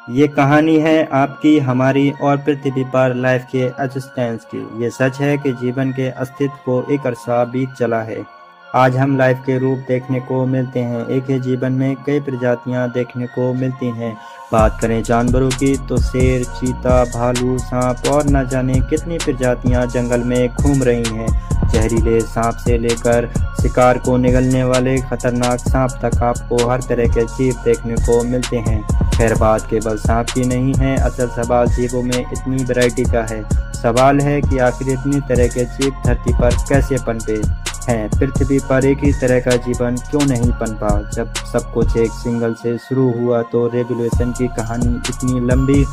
ये कहानी है आपकी, हमारी और पृथ्वी पर लाइफ के एग्जिस्टेंस की। ये सच है कि जीवन के अस्तित्व को एक अरसा बीत चला है। आज हम लाइफ के रूप देखने को मिलते हैं। एक ही जीवन में कई प्रजातियां देखने को मिलती हैं। बात करें जानवरों की तो शेर, चीता, भालू, सांप और न जाने कितनी प्रजातियां जंगल में घूम रही हैं। जहरीले सांप से लेकर शिकार को निगलने वाले खतरनाक सांप तक आपको हर तरह के जीव देखने को मिलते हैं। खैर, बात केवल सांप की नहीं है, असल सवाल जीवों में इतनी वैरायटी का है। सवाल है कि आखिर इतनी तरह के जीव धरती पर कैसे पनपे हैं। पृथ्वी पर एक ही तरह का जीवन क्यों नहीं पनपा? जब सब कुछ एक सिंगल से शुरू हुआ तो रेवोल्यूशन की कहानी इतनी लंबी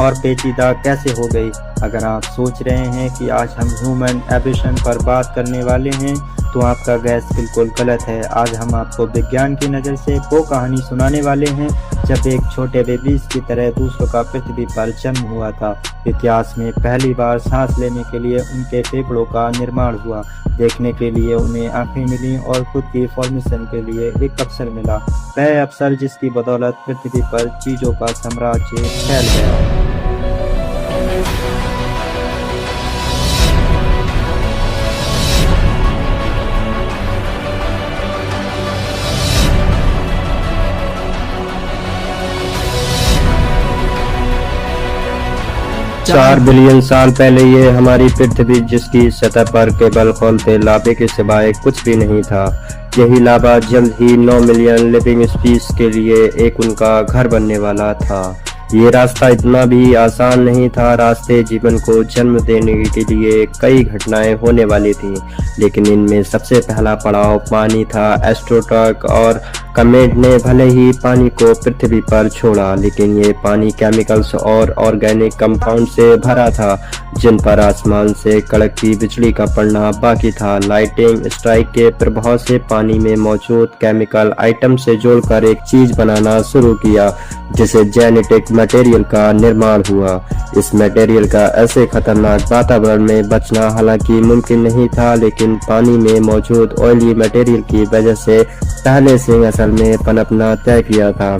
और पेचीदा कैसे हो गई? अगर आप सोच रहे हैं कि आज हम ह्यूमन एवोल्यूशन पर बात करने वाले हैं तो आपका गैस बिल्कुल गलत है। आज हम आपको विज्ञान की नज़र से वो कहानी सुनाने वाले हैं जब एक छोटे बेबीज की तरह दूसरों का पृथ्वी पर जन्म हुआ था। इतिहास में पहली बार सांस लेने के लिए उनके फेफड़ों का निर्माण हुआ, देखने के लिए उन्हें आंखें मिली और खुद की फॉर्मेशन के लिए एक अवसर मिला। वह अवसर जिसकी बदौलत पृथ्वी पर चीजों का साम्राज्य फैल गया। 4 बिलियन साल पहले ये हमारी पृथ्वी, जिसकी सतह पर केवल खौलते लावे के सिवाय कुछ भी नहीं था। यही लावा जल्द ही 9 मिलियन लिविंग स्पीस के लिए एक उनका घर बनने वाला था। ये रास्ता इतना भी आसान नहीं था। रास्ते जीवन को जन्म देने के लिए कई घटनाएं होने वाली थी, लेकिन इनमें सबसे पहला पड़ाव पानी था। एस्ट्रोटर्क और कमेट ने भले ही पानी को पृथ्वी पर छोड़ा, लेकिन ये पानी केमिकल्स और ऑर्गेनिक कंपाउंड से भरा था जिन पर आसमान से कड़कती बिजली का पड़ना बाकी था। लाइटिंग स्ट्राइक के प्रभाव से पानी में मौजूद केमिकल आइटम से जोड़कर एक चीज बनाना शुरू किया, जिसे जेनेटिक मटेरियल का निर्माण हुआ। इस मटेरियल का ऐसे खतरनाक वातावरण में बचना हालांकि मुमकिन नहीं था, लेकिन पानी में मौजूद ऑयली मटेरियल की वजह से पहले सिंह असल में पनपना तय किया था।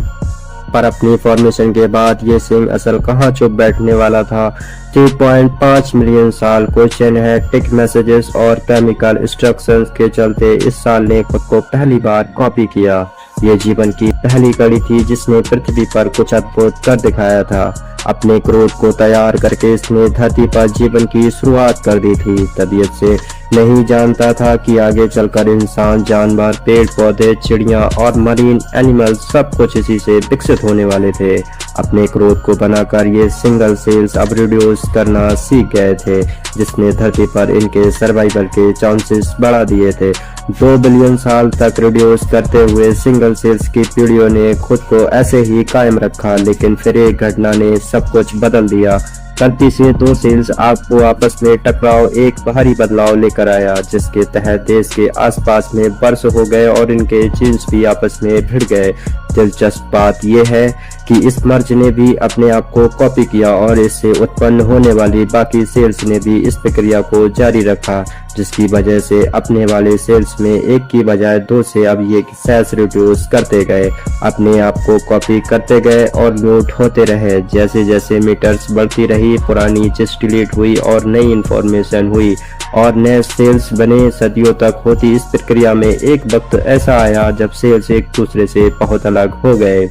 पर अपनी फॉर्मेशन के बाद ये सिंह असल कहाँ चुप बैठने वाला था। 3.5 मिलियन साल क्वेश्चन है टेक्स्ट मैसेजेस और केमिकल इंस्ट्रक्शंस के चलते इस साल ने खुद को पहली बार कॉपी किया। ये जीवन की पहली कड़ी थी जिसने पृथ्वी पर कुछ अद्भुत कर दिखाया था। अपने क्रोध को तैयार करके इसने धरती पर जीवन की शुरुआत कर दी थी। तबीयत से नहीं जानता था कि आगे चलकर इंसान, जानवर, पेड़ पौधे, चिड़िया और मरीन एनिमल सब कुछ इसी से विकसित होने वाले थे। अपने क्रोध को बनाकर ये सिंगल सेल्स अब रिड्यूस करना सीख गए थे, जिसने धरती पर इनके सर्वाइवल के चांसेस बढ़ा दिए थे। 2 बिलियन साल तक रिड्यूस करते हुए सिंगल सेल्स की पीढ़ियों ने खुद को ऐसे ही कायम रखा, लेकिन फिर एक घटना ने सब कुछ बदल दिया। गलती से 2 सेल्स आपको आपस में टकराव एक भारी बदलाव लेकर आया, जिसके तहत देश के आसपास में बर्स हो गए और इनके जीन्स भी आपस में भिड़ गए। दिलचस्प बात यह है कि इस मर्ज ने भी अपने आप को कॉपी किया और इससे उत्पन्न होने वाली बाकी सेल्स ने भी इस प्रक्रिया को जारी रखा, जिसकी वजह से अपने वाले सेल्स में एक की बजाय 2 से अब ये सेल्स रिड्यूस करते गए, अपने आप को कॉपी करते गए और म्यूट होते रहे। जैसे जैसे मीटर्स बढ़ती रही, पुरानी चिप्स डिलीट हुई और नई इंफॉर्मेशन हुई और नए सेल्स बने। सदियों तक होती इस प्रक्रिया में एक वक्त ऐसा आया जब सेल्स एक दूसरे से बहुत अलग हो गए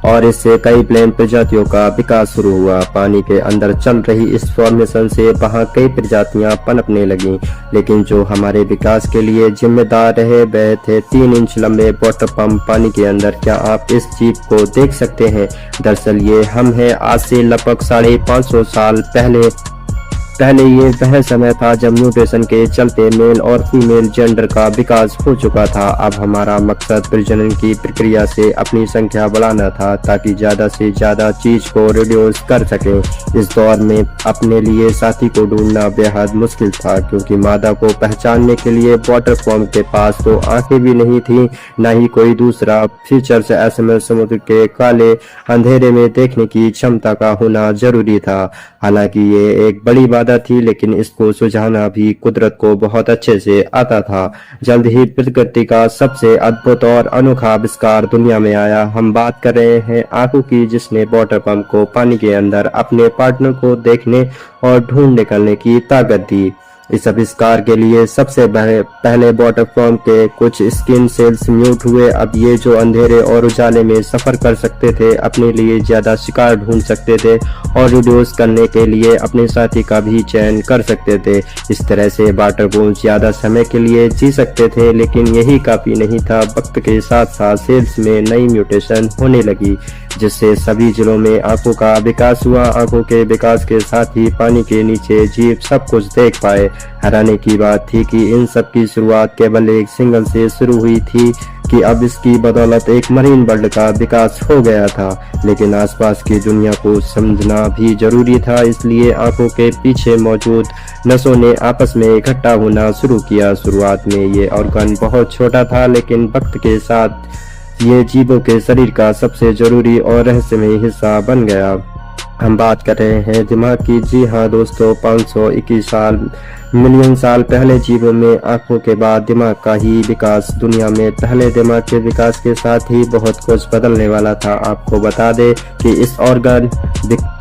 और इससे कई प्लेन प्रजातियों का विकास शुरू हुआ। पानी के अंदर चल रही इस फॉर्मेशन से वहां कई प्रजातियां पनपने लगीं, लेकिन जो हमारे विकास के लिए जिम्मेदार रहे वह थे 3 इंच लंबे वाटर पंप पानी के अंदर। क्या आप इस जीव को देख सकते हैं? दरअसल ये हम हैं। आज से लगभग 550 साल पहले ये वह समय था जब म्यूटेशन के चलते मेल और फीमेल जेंडर का विकास हो चुका था। अब हमारा मकसद प्रजनन की प्रक्रिया से अपनी संख्या बढ़ाना था ताकि ज्यादा से ज्यादा चीज को रिड्यूस कर सके। इस दौर में अपने लिए साथी को ढूंढना बेहद मुश्किल था, क्योंकि मादा को पहचानने के लिए वाटर फॉर्म के पास तो आंखें भी नहीं थी, न ही कोई दूसरा फीचर्स एसएमएस समुद्र के काले अंधेरे में देखने की क्षमता का होना जरूरी था। हालांकि ये एक बड़ी बात ज्यादा थी, लेकिन इसको सुलझाना भी कुदरत को बहुत अच्छे से आता था। जल्द ही प्रकृति का सबसे अद्भुत और अनोखा आविष्कार दुनिया में आया। हम बात कर रहे हैं आंखों की, जिसने वाटर पंप को पानी के अंदर अपने पार्टनर को देखने और ढूंढ निकलने की ताकत दी। इस आविष्कार के लिए सबसे पहले वाटर पंप के कुछ स्किन सेल्स म्यूट हुए। अब ये जो अंधेरे और उजाले में सफर कर सकते थे, अपने लिए ज्यादा शिकार ढूंढ सकते थे और रिड्यूस करने के लिए अपने साथी का भी चयन कर सकते थे। इस तरह से वाटर पंप ज्यादा समय के लिए जी सकते थे, लेकिन यही काफी नहीं था। वक्त के साथ साथ सेल्स में नई म्यूटेशन होने लगी, जिससे सभी जिलों में आंखों का विकास हुआ। आंखों के विकास के साथ ही पानी के नीचे जीव सब कुछ देख पाए। हैरानी की बात थी कि इन सब की शुरुआत केवल एक सिंगल से शुरू हुई थी कि अब इसकी बदौलत एक मरीन वर्ल्ड का विकास हो गया था। लेकिन आसपास की दुनिया को समझना भी जरूरी था, इसलिए आंखों के पीछे मौजूद नसों ने आपस में इकट्ठा होना शुरू किया। शुरुआत में ये ऑर्गन बहुत छोटा था, लेकिन वक्त के साथ ये जीवों के शरीर का सबसे जरूरी और रहस्यमय हिस्सा बन गया। हम बात कर रहे हैं दिमाग की। जी हाँ दोस्तों, 521 मिलियन साल पहले जीवों में आंखों के बाद दिमाग का ही विकास। दुनिया में पहले दिमाग के विकास के साथ ही बहुत कुछ बदलने वाला था। आपको बता दें कि इस ऑर्गन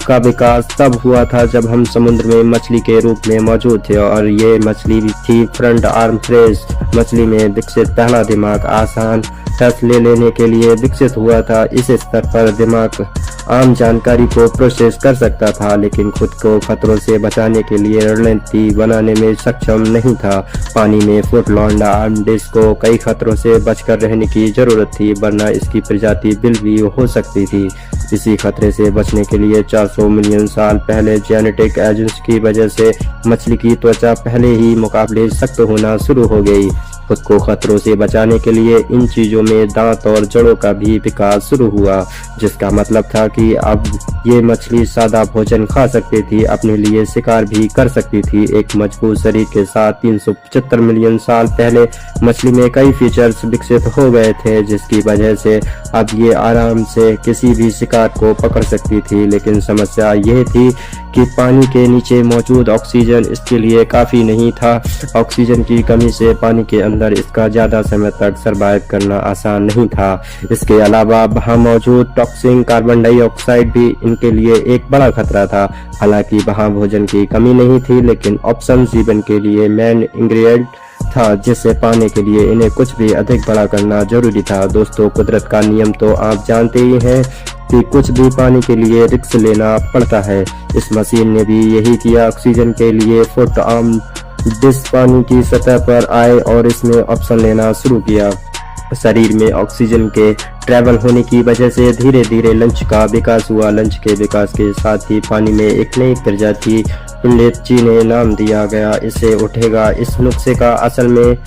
का विकास तब हुआ था जब हम समुद्र में मछली के रूप में मौजूद थे, और ये मछली थी फ्रंट आर्म फ्रेश। मछली में विकसित पहला दिमाग आसान टच ले लेने के लिए विकसित हुआ था। इस स्तर पर दिमाग आम जानकारी को प्रोसेस कर सकता था, लेकिन खुद को खतरों से बचाने के लिए रणनीति बनाने में सक्षम नहीं था। पानी में फुट लौंडा आर्म डिस्क को कई खतरों से बचकर रहने की जरूरत थी, वरना इसकी प्रजाति विलुप्त हो सकती थी। इसी खतरे से बचने के लिए 400 मिलियन साल पहले जेनेटिक एजेंट्स की वजह से मछली की त्वचा पहले ही मुकाबले सख्त होना शुरू हो गई। खुद को खतरों से बचाने के लिए इन चीजों में दांत और जड़ों का भी विकास शुरू हुआ, जिसका मतलब था कि अब ये मछली सादा भोजन खा सकती थी, अपने लिए शिकार भी कर सकती थी। एक मजबूत शरीर के साथ 375 मिलियन साल पहले मछली में कई फीचर्स विकसित हो गए थे, जिसकी वजह से अब ये आराम से किसी भी शिकार को पकड़ सकती थी। लेकिन समस्या यह थी कि पानी के नीचे मौजूद ऑक्सीजन इसके लिए काफी नहीं था। ऑक्सीजन की कमी से पानी के अंदर इसका ज्यादा समय तक सरवाइव करना आसान नहीं था। इसके अलावा वहाँ मौजूद टॉक्सिन कार्बन डाइऑक्साइड भी इनके लिए एक बड़ा खतरा था। हालांकि वहाँ भोजन की कमी नहीं थी, लेकिन ऑप्शन जीवन के लिए मेन इंग्रेडिएंट था, जिसे पाने के लिए इन्हें कुछ भी अधिक बड़ा करना जरूरी था। दोस्तों, कुदरत का नियम तो आप जानते ही हैं कि कुछ भी पाने के लिए रिस्क लेना पड़ता है। इस मशीन ने भी यही किया। ऑक्सीजन के लिए फुट आर्म डिस्क पानी की सतह पर आए और इसमें ऑप्शन लेना शुरू किया। शरीर में ऑक्सीजन के ट्रैवल होने की वजह से धीरे धीरे लंच का विकास हुआ। लंच के विकास के साथ ही पानी में एक नई प्रजाति पिंडची ने नाम दिया गया, इसे उठेगा। इस नुस्खे का असल में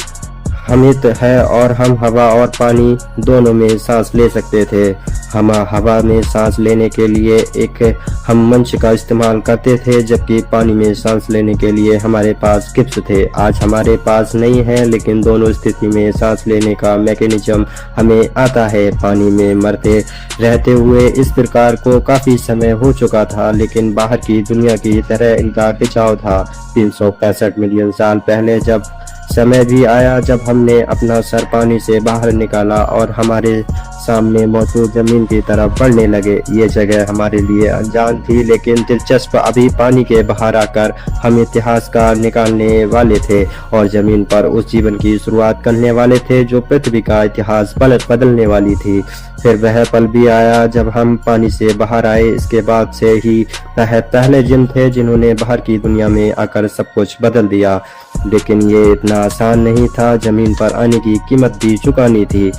हमित है और हम हवा और पानी दोनों में सांस ले सकते थे। हम हवा में सांस लेने के लिए एक हम मंच का इस्तेमाल करते थे, जबकि पानी में सांस लेने के लिए हमारे पास गिब्स थे। आज हमारे पास नहीं है, लेकिन दोनों स्थिति में सांस लेने का मैकेनिज्म हमें आता है। पानी में मरते रहते हुए इस प्रकार को काफी समय हो चुका था, लेकिन बाहर की दुनिया की तरह इनका खिंचाव था। 365 मिलियन साल पहले जब समय भी आया जब हमने अपना सर पानी से बाहर निकाला और हमारे सामने मौजूद जमीन की तरफ बढ़ने लगे। ये जगह हमारे लिए अनजान थी, लेकिन दिलचस्प। अभी पानी के बाहर आकर हम इतिहास का निकालने वाले थे और जमीन पर उस जीवन की शुरुआत करने वाले थे जो पृथ्वी का इतिहास बदलने वाली थी। फिर वह पल भी आया जब हम पानी से बाहर आए। इसके बाद से ही पहले जिन थे जिन्होंने बाहर की दुनिया में आकर सब कुछ बदल दिया। लेकिन ये इतना आसान नहीं था। जमीन पर आने की कीमत भी चुकानी थी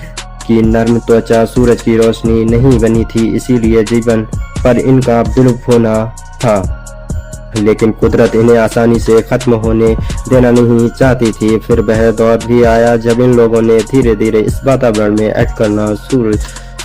कि नर्म त्वचा सूरज की रोशनी नहीं बनी थी, इसीलिए जीवन पर इनका विलुप्त होना था। लेकिन कुदरत इन्हें आसानी से खत्म होने देना नहीं चाहती थी। फिर वह दौर भी आया जब इन लोगों ने धीरे धीरे इस वातावरण में एक्ट करना शुरू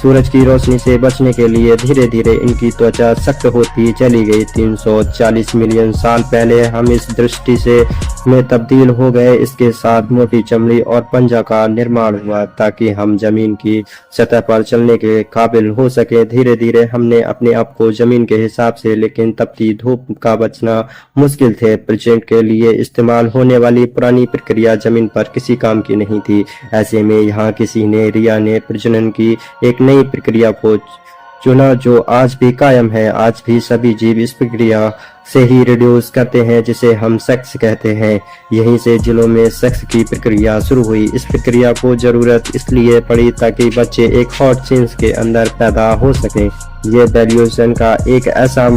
सूरज की रोशनी से बचने के लिए धीरे धीरे इनकी त्वचा सख्त होती चली गई। 340 मिलियन साल पहले हम इस दृष्टि से में तब्दील हो गए। इसके साथ मोटी चमड़ी और पंजा का निर्माण हुआ ताकि हम जमीन की सतह पर चलने के काबिल हो सके। धीरे धीरे हमने अपने आप को जमीन के हिसाब से, लेकिन तपती धूप का बचना मुश्किल थे। प्रेजेंट के लिए इस्तेमाल होने वाली पुरानी प्रक्रिया जमीन पर किसी काम की नहीं थी। ऐसे में यहाँ किसी ने, रिया ने, प्रजनन की एक नई प्रक्रिया को चुना जो आज भी कायम है। आज भी सभी जीव इस प्रक्रिया से ही रिड्यूस करते हैं जिसे हम सेक्स कहते हैं। यहीं से जिलों में सेक्स की प्रक्रिया शुरू हुई। इस प्रक्रिया को जरूरत इसलिए पड़ी ताकि बच्चे एक हॉट सीन्स के अंदर पैदा हो सके। ये वैल्यूएशन का एक ऐसा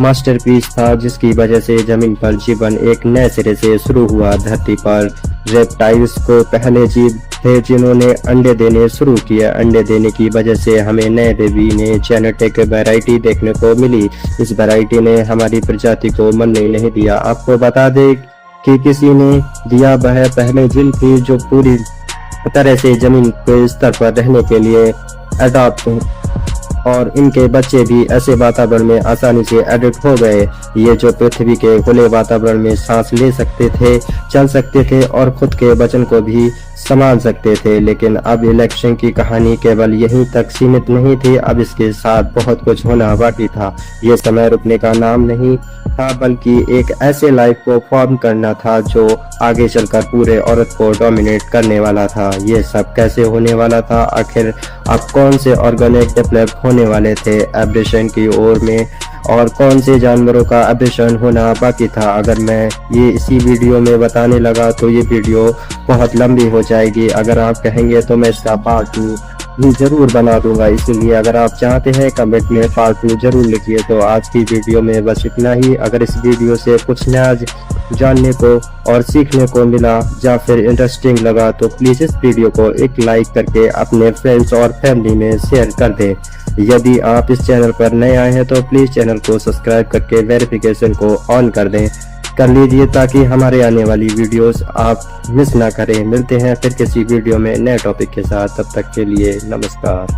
मास्टरपीस था जिसकी वजह से जमीन पर जीवन एक नए सिरे से शुरू हुआ। धरती पर रेप्टाइल्स को पहले जीव थे जिन्होंने अंडे देने शुरू किए। अंडे देने की वजह से हमें नए बेबी ने जेनेटिक वैरायटी देखने को मिली। इस वैरायटी ने हमारी प्रजाति को मरने नहीं दिया। आपको बता दें कि किसी ने दिया वह पहले जिन थी जो पूरी तरह से जमीन के स्तर पर रहने के लिए अडॉप्ट, और इनके बच्चे भी ऐसे वातावरण में आसानी से एडिप्ट हो गए। ये जो पृथ्वी के खुले वातावरण में सांस ले सकते थे, चल सकते थे और खुद के वचन को भी संभाल सकते थे। लेकिन अब इलेक्शन की कहानी केवल यहीं तक सीमित नहीं थी। अब इसके साथ बहुत कुछ होना बाकी था। ये समय रुकने का नाम नहीं था, बल्कि एक ऐसे लाइफ को फॉर्म करना था जो आगे चलकर पूरे औरत को डोमिनेट करने वाला था। ये सब कैसे होने वाला था? आखिर अब कौन से ऑर्गेनिक डेवलप होने वाले थे एब्रेशन की ओर में, और कौन से जानवरों का एब्रेशन होना बाकी था? अगर मैं ये इसी वीडियो में बताने लगा तो ये वीडियो बहुत लंबी हो जाएगी। अगर आप कहेंगे तो मैं इसका पार्ट 2 भी जरूर बना दूंगा। इसलिए अगर आप चाहते हैं कमेंट में पार्ट 2 जरूर लिखिए। तो आज की वीडियो में बस इतना ही। अगर इस वीडियो से कुछ नया जानने को और सीखने को मिला या फिर इंटरेस्टिंग लगा तो प्लीज इस वीडियो को एक लाइक करके अपने फ्रेंड्स और फैमिली में शेयर कर दें। यदि आप इस चैनल पर नए आए हैं तो प्लीज चैनल को सब्सक्राइब करके वेरिफिकेशन को ऑन कर लीजिए ताकि हमारे आने वाली वीडियोस आप मिस ना करें। मिलते हैं फिर किसी वीडियो में नए टॉपिक के साथ। तब तक के लिए नमस्कार।